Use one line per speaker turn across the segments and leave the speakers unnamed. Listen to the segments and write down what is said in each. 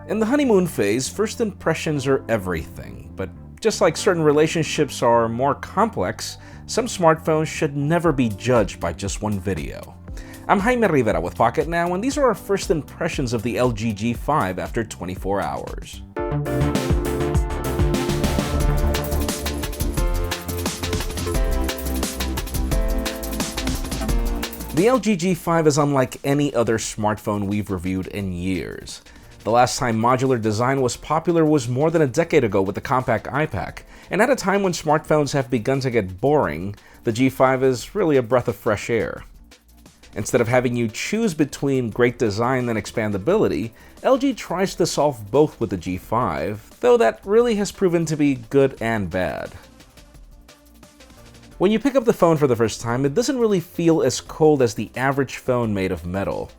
In the honeymoon phase, first impressions are everything, but just like certain relationships are more complex, some smartphones should never be judged by just one video. I'm Jaime Rivera with Pocketnow, and these are our first impressions of the LG G5 after 24 hours. The LG G5 is unlike any other smartphone we've reviewed in years. The last time modular design was popular was more than a decade ago with the COMPAQ iPAQ, and at a time when smartphones have begun to get boring, the G5 is really a breath of fresh air. Instead of having you choose between great design and expandability, LG tries to solve both with the G5, though that really has proven to be good and bad. When you pick up the phone for the first time, it doesn't really feel as cold as the average phone made of metal.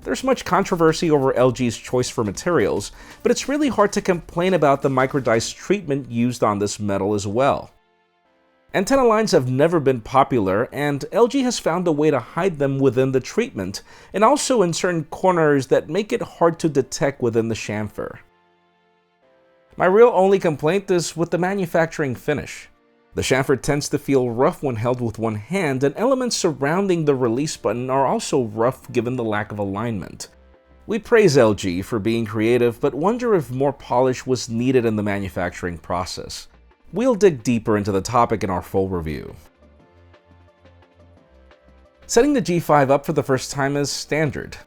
There's much controversy over LG's choice for materials, but it's really hard to complain about the microdiced treatment used on this metal as well. Antenna lines have never been popular, and LG has found a way to hide them within the treatment, and also in certain corners that make it hard to detect within the chamfer. My real only complaint is with the manufacturing finish. The chamfer tends to feel rough when held with one hand, and elements surrounding the release button are also rough given the lack of alignment. We praise LG for being creative, but wonder if more polish was needed in the manufacturing process. We'll dig deeper into the topic in our full review. Setting the G5 up for the first time is standard.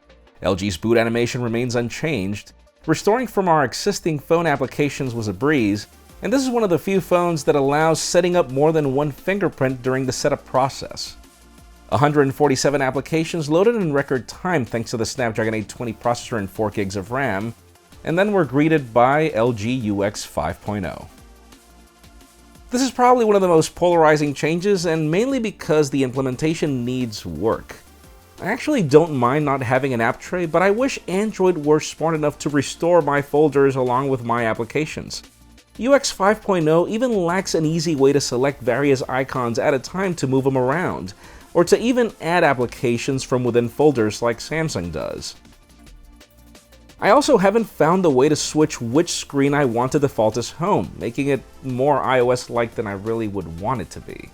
LG's boot animation remains unchanged. Restoring from our existing phone applications was a breeze, and this is one of the few phones that allows setting up more than one fingerprint during the setup process. 147 applications loaded in record time thanks to the Snapdragon 820 processor and 4 gigs of RAM, and then we're greeted by LG UX 5.0. This is probably one of the most polarizing changes, and mainly because the implementation needs work. I actually don't mind not having an app tray, but I wish Android were smart enough to restore my folders along with my applications. UX 5.0 even lacks an easy way to select various icons at a time to move them around, or to even add applications from within folders like Samsung does. I also haven't found a way to switch which screen I want to default as home, making it more iOS-like than I really would want it to be.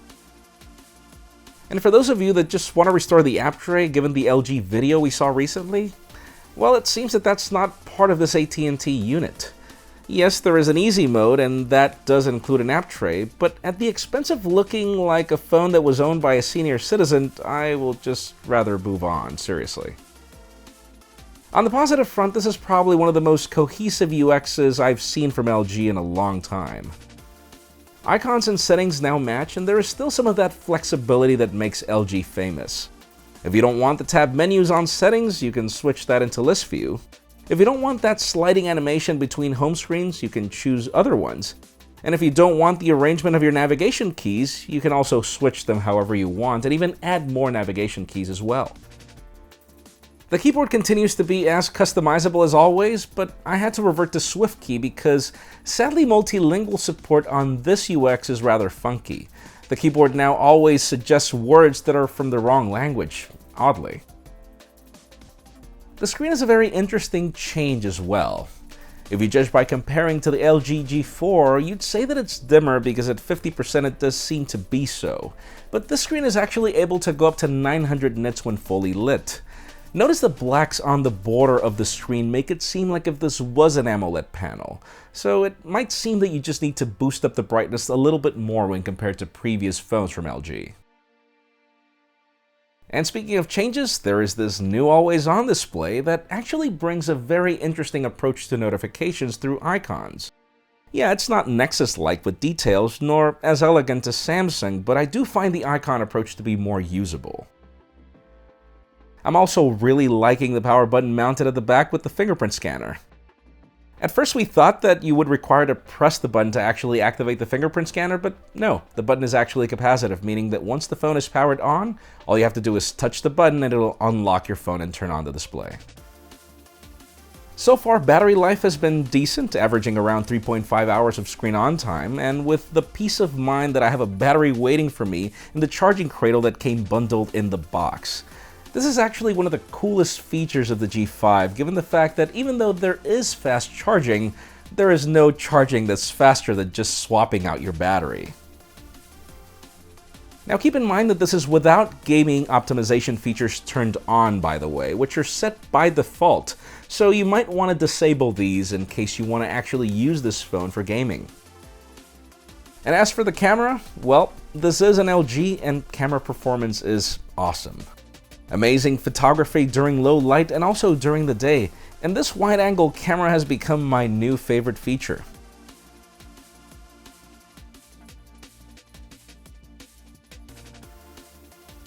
And for those of you that just want to restore the app tray given the LG video we saw recently, well, it seems that that's not part of this AT&T unit. Yes, there is an easy mode, and that does include an app tray, but at the expense of looking like a phone that was owned by a senior citizen, I will just rather move on, seriously. On the positive front, this is probably one of the most cohesive UXs I've seen from LG in a long time. Icons and settings now match, and there is still some of that flexibility that makes LG famous. If you don't want the tab menus on settings, you can switch that into list view. If you don't want that sliding animation between home screens, you can choose other ones. And if you don't want the arrangement of your navigation keys, you can also switch them however you want and even add more navigation keys as well. The keyboard continues to be as customizable as always, but I had to revert to SwiftKey because sadly multilingual support on this UX is rather funky. The keyboard now always suggests words that are from the wrong language, oddly. The screen is a very interesting change as well. If you judge by comparing to the LG G4, you'd say that it's dimmer because at 50% it does seem to be so, but this screen is actually able to go up to 900 nits when fully lit. Notice the blacks on the border of the screen make it seem like if this was an AMOLED panel, so it might seem that you just need to boost up the brightness a little bit more when compared to previous phones from LG. And speaking of changes, there is this new always-on display that actually brings a very interesting approach to notifications through icons. Yeah, it's not Nexus-like with details, nor as elegant as Samsung, but I do find the icon approach to be more usable. I'm also really liking the power button mounted at the back with the fingerprint scanner. At first we thought that you would require to press the button to actually activate the fingerprint scanner, but no, the button is actually capacitive, meaning that once the phone is powered on, all you have to do is touch the button and it'll unlock your phone and turn on the display. So far, battery life has been decent, averaging around 3.5 hours of screen on time, and with the peace of mind that I have a battery waiting for me in the charging cradle that came bundled in the box. This is actually one of the coolest features of the G5, given the fact that even though there is fast charging, there is no charging that's faster than just swapping out your battery. Now keep in mind that this is without gaming optimization features turned on, by the way, which are set by default, so you might want to disable these in case you want to actually use this phone for gaming. And as for the camera, well, this is an LG and camera performance is awesome. Amazing photography during low light and also during the day, and this wide-angle camera has become my new favorite feature.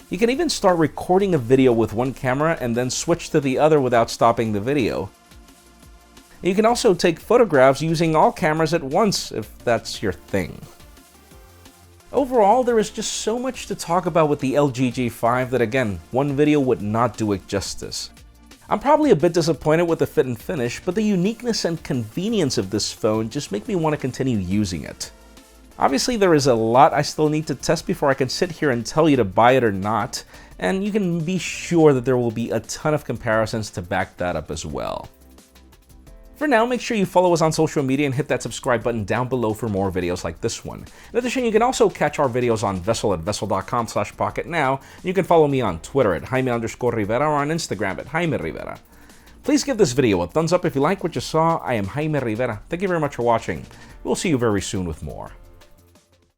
You can even start recording a video with one camera and then switch to the other without stopping the video. You can also take photographs using all cameras at once if that's your thing. Overall, there is just so much to talk about with the LG G5 that, again, one video would not do it justice. I'm probably a bit disappointed with the fit and finish, but the uniqueness and convenience of this phone just make me want to continue using it. Obviously, there is a lot I still need to test before I can sit here and tell you to buy it or not, and you can be sure that there will be a ton of comparisons to back that up as well. For now, make sure you follow us on social media and hit that subscribe button down below for more videos like this one. In addition, you can also catch our videos on Vessel at vessel.com/pocketnow, and you can follow me on Twitter at Jaime_Rivera or on Instagram at Jaime Rivera. Please give this video a thumbs up if you like what you saw. I am Jaime Rivera. Thank you very much for watching. We'll see you very soon with more.